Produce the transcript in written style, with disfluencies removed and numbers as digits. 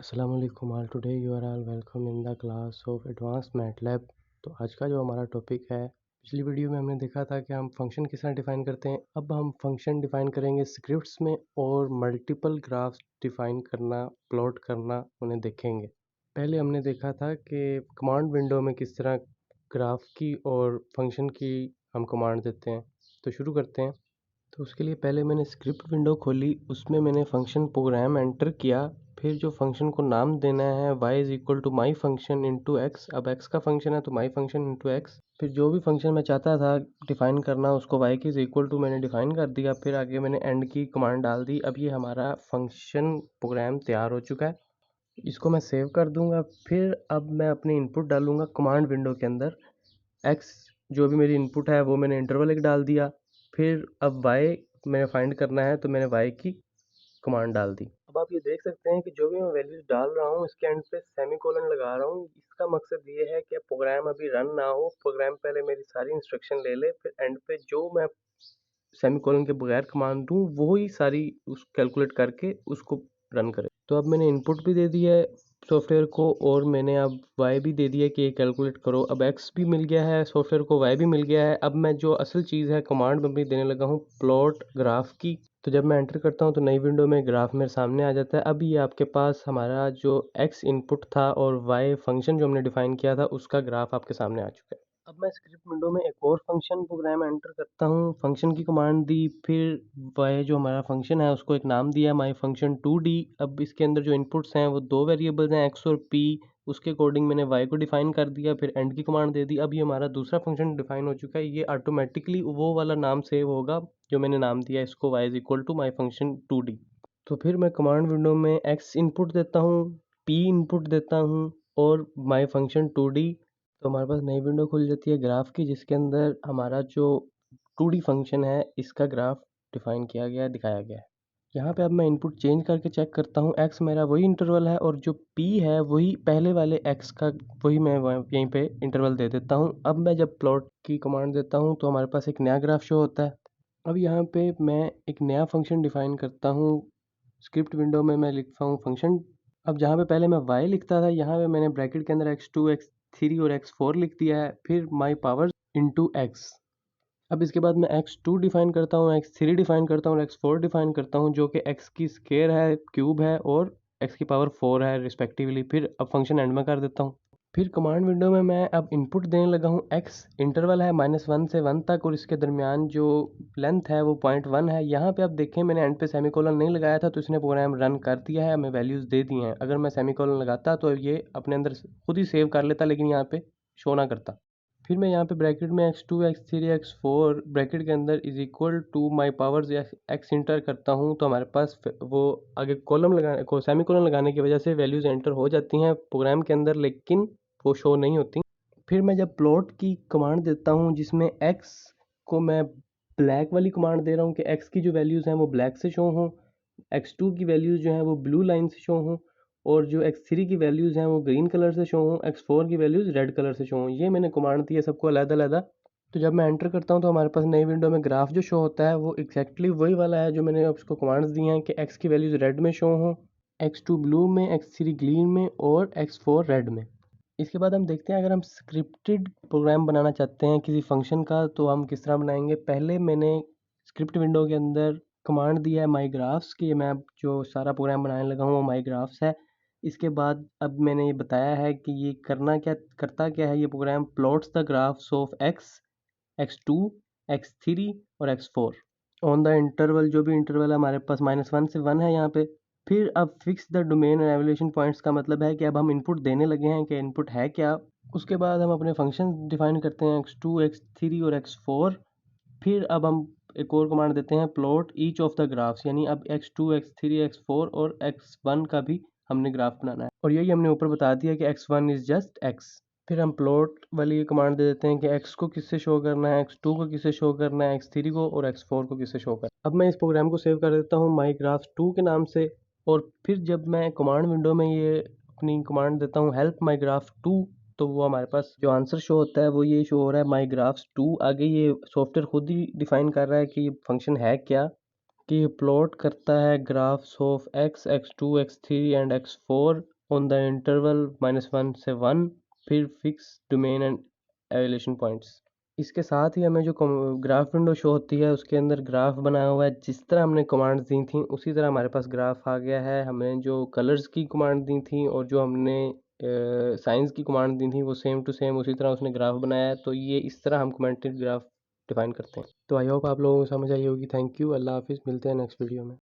Assalamualaikum all. Today you are all welcome in the class of Advanced MATLAB। तो आज का जो हमारा टॉपिक है, पिछली वीडियो में हमने देखा था कि हम फंक्शन किस तरह डिफ़ाइन करते हैं। अब हम फंक्शन डिफ़ाइन करेंगे स्क्रिप्ट्स में और मल्टीपल ग्राफ्स डिफ़ाइन करना, प्लॉट करना उन्हें देखेंगे। पहले हमने देखा था कि कमांड विंडो में किस तरह ग्राफ की और फंक्शन की हम कमांड देते हैं। तो शुरू करते हैं। तो उसके लिए पहले मैंने स्क्रिप्ट विंडो खोली, उसमें मैंने फंक्शन प्रोग्राम एंटर किया। फिर जो फंक्शन को नाम देना है y is equal to my function into x. अब x का फंक्शन है तो माई फंक्शन इंटू एक्स। फिर जो भी फंक्शन मैं चाहता था डिफ़ाइन करना उसको y की इज़ इक्वल टू मैंने डिफ़ाइन कर दिया। फिर आगे मैंने एंड की कमांड डाल दी। अब ये हमारा फंक्शन प्रोग्राम तैयार हो चुका है। इसको मैं सेव कर दूंगा। फिर अब मैं अपनी इनपुट डालूंगा कमांड विंडो के अंदर। x जो भी मेरी इनपुट है वो मैंने इंटरवल एक डाल दिया। फिर अब y मैंने फाइंड करना है तो मैंने y की कमांड डाल दी। अब आप ये देख सकते हैं कि जो भी मैं वैल्यूज डाल रहा हूँ इसके एंड पे सेमीकोलन लगा रहा हूँ। इसका मकसद ये है कि प्रोग्राम अभी रन ना हो, प्रोग्राम पहले मेरी सारी इंस्ट्रक्शन ले ले, फिर एंड पे जो मैं सेमीकोलन के बगैर कमांड दूँ वो ही सारी उस कैलकुलेट करके उसको रन करे। तो अब मैंने इनपुट भी दे दिया है सॉफ्टवेयर को और मैंने अब y भी दे दिया कि ये कैलकुलेट करो। अब x भी मिल गया है सॉफ्टवेयर को, y भी मिल गया है। अब मैं जो असल चीज़ है कमांड में भी देने लगा हूँ प्लॉट ग्राफ की। तो जब मैं एंटर करता हूँ तो नई विंडो में ग्राफ मेरे सामने आ जाता है। अब ये आपके पास हमारा जो x इनपुट था और y फंक्शन जो हमने डिफाइन किया था उसका ग्राफ आपके सामने आ चुका है। अब मैं स्क्रिप्ट विंडो में एक और फंक्शन प्रोग्राम एंटर करता हूँ। फंक्शन की कमांड दी, फिर y जो हमारा फंक्शन है उसको एक नाम दिया माई फंक्शन 2d। अब इसके अंदर जो इनपुट्स हैं वो दो वेरिएबल्स हैं x और p। उसके अकॉर्डिंग मैंने y को डिफाइन कर दिया, फिर एंड की कमांड दे दी। अब ये हमारा दूसरा फंक्शन डिफाइन हो चुका है। ये ऑटोमेटिकली वो वाला नाम सेव होगा जो मैंने नाम दिया इसको y is equal to my function 2d। तो फिर मैं कमांड विंडो में x इनपुट देता हूँ, p इनपुट देता हूँ और माई फंक्शन 2d। तो हमारे पास नई विंडो खुल जाती है ग्राफ की, जिसके अंदर हमारा जो 2D फंक्शन है इसका ग्राफ डिफाइन किया गया है, दिखाया गया है। यहाँ पे अब मैं इनपुट चेंज करके चेक करता हूँ। x मेरा वही इंटरवल है और जो p है वही पहले वाले x का, वही मैं यहीं पे इंटरवल दे देता हूँ। अब मैं जब प्लॉट की कमांड देता हूँ तो हमारे पास एक नया ग्राफ शो होता है। अब यहाँ पे मैं एक नया फंक्शन डिफाइन करता हूँ। स्क्रिप्ट विंडो में मैं लिखता हूँ फंक्शन। अब जहाँ पे पहले मैं y लिखता था यहाँ पे मैंने ब्रैकेट के अंदर x2 x3 और x4 लिख दिया है, फिर माई पावर इंटू x। अब इसके बाद मैं x2 डिफाइन करता हूँ, x3 डिफाइन करता हूँ और x4 डिफाइन करता हूँ, जो कि x की स्केयर है, क्यूब है और x की पावर 4 है रिस्पेक्टिवली। फिर अब फंक्शन एंड में कर देता हूँ। फिर कमांड विंडो में मैं अब इनपुट देने लगा हूँ। x इंटरवल है -1 से 1 तक और इसके दरमियान जो लेंथ है वो 0.1 है। यहाँ पे अब देखें मैंने एंड पे सेमीकोलन नहीं लगाया था तो इसने प्रोग्राम रन कर दिया है, हमें वैल्यूज़ दे दी हैं। अगर मैं सेमीकोलन लगाता तो ये अपने अंदर खुद ही सेव कर लेता, लेकिन यहाँ पे शो ना करता। फिर मैं यहाँ पे ब्रैकेट में x2 x3 x4 ब्रैकेट के अंदर is equal to my powers x enter करता हूँ। तो हमारे पास वो आगे कॉलम लगाने को सेमीकोलन लगाने की वजह से वैल्यूज़ एंटर हो जाती हैं प्रोग्राम के अंदर, लेकिन वो शो नहीं होती। फिर मैं जब प्लॉट की कमांड देता हूँ जिसमें x को मैं ब्लैक वाली कमांड दे रहा हूँ कि x की जो वैल्यूज़ हैं वो ब्लैक से शो हों, x2 की वैल्यूज़ जो हैं वो ब्लू लाइन से शो हों और जो x3 की वैल्यूज़ हैं वो ग्रीन कलर से शो हों, x4 की वैल्यूज़ रेड कलर से शो हों। ये मैंने कमांड दी है सबको अलग-अलग। तो जब मैं एंटर करता हूँ तो हमारे पास नई विंडो में ग्राफ जो शो होता है वो एग्जैक्टली वही वाला है जो मैंने उसको कमांड्स दी हैं कि x की वैल्यूज़ रेड में शो हों, x2 ब्लू में, x3 ग्रीन में और x4 रेड में। इसके बाद हम देखते हैं अगर हम स्क्रिप्टेड प्रोग्राम बनाना चाहते हैं किसी फंक्शन का तो हम किस तरह बनाएंगे। पहले मैंने स्क्रिप्ट विंडो के अंदर कमांड दी है माई ग्राफ्स की। मैं अब जो सारा प्रोग्राम बनाने लगा हूँ वो माई ग्राफ्स है। इसके बाद अब मैंने ये बताया है कि ये करता क्या है। ये program plots the graphs of x, x2, x3 और x4 ऑन द इंटरवल। जो भी इंटरवल है हमारे पास -1 से 1 है यहाँ पे। फिर अब फिक्स द डोमेन और एवल्यूशन पॉइंट्स का मतलब है कि अब हम इनपुट देने लगे हैं कि इनपुट है क्या। उसके बाद हम अपने फंक्शन डिफाइन करते हैं x2 x3 और x4। फिर अब हम एक और कमांड देते हैं plot each of the graphs, यानी अब x2 x3 x4 और x1 का भी हमने ग्राफ बनाना है और यही हमने ऊपर बता दिया कि x1 इज जस्ट x। फिर हम प्लॉट वाली कमांड दे देते हैं कि x को किससे शो करना है, x2 को किससे शो करना है, x3 को और x4 को किससे शो करना है। अब मैं इस प्रोग्राम को सेव कर देता हूँ माई ग्राफ 2 के नाम से और फिर जब मैं कमांड विंडो में ये अपनी कमांड देता हूँ हेल्प माई ग्राफ 2 तो वो हमारे पास जो आंसर शो होता है वो ये शो हो रहा है माई ग्राफ्स 2। आगे ये सॉफ्टवेयर खुद ही डिफाइन कर रहा है कि ये फंक्शन है क्या। कि ये प्लॉट करता है graphs of x, x2, x3 and x4 on the interval -1 से 1, फिर fix domain and evaluation points. इसके साथ ही हमें जो ग्राफ विंडो शो होती है उसके अंदर ग्राफ बनाया हुआ है। जिस तरह हमने कमांड्स दी थी उसी तरह हमारे पास ग्राफ आ गया है। हमें जो कलर्स की कमांड दी थी और जो हमने साइंस की कमांड दी थी वो सेम टू सेम उसी तरह उसने ग्राफ बनाया है। तो ये इस तरह हम कमेंटेड ग्राफ डिफाइन करते हैं। तो आई होप आप लोगों को समझ आई होगी। Thank you. अल्लाह हाफिज़। मिलते हैं नेक्स्ट वीडियो में।